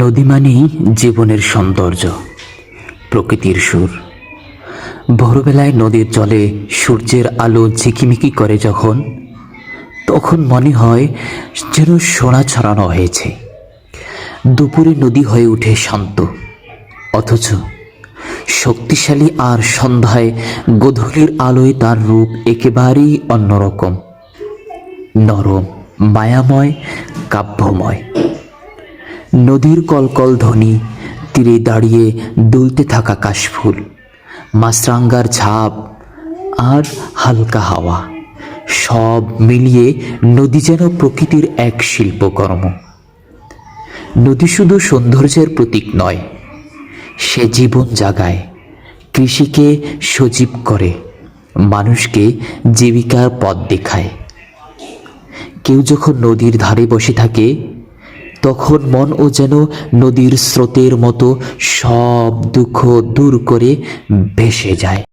নদী মানেই জীবনের সৌন্দর্য, প্রকৃতির সুর। ভোরবেলায় নদীর জলে সূর্যের আলো ঝিকিমিকি করে যখন, তখন মনে হয় যেন সোনা ছড়ানো হয়েছে। দুপুরে নদী হয়ে ওঠে শান্ত, অথচ শক্তিশালী, আর সন্ধ্যায় গোধূলির আলোয় তার রূপ একেবারেই অন্যরকম, নরম, মায়াময়, কাব্যময়। নদীর কলকল ধ্বনি, তীরে দাঁড়িয়ে দুলতে থাকা কাশফুল, মাছরাঙ্গার ঝাঁপ আর হালকা হাওয়া, সব মিলিয়ে নদী যেন প্রকৃতির এক শিল্পকর্ম। নদী শুধু সৌন্দর্যের প্রতীক নয়, সে জীবন জাগায়, কৃষিকে সজীব করে, মানুষকে জীবিকার পথ দেখায়। কেউ যখন নদীর ধারে বসে থাকে, তখন মনও যেন নদীর স্রোতের মতো সব দুঃখ দূর করে ভেসে যায়।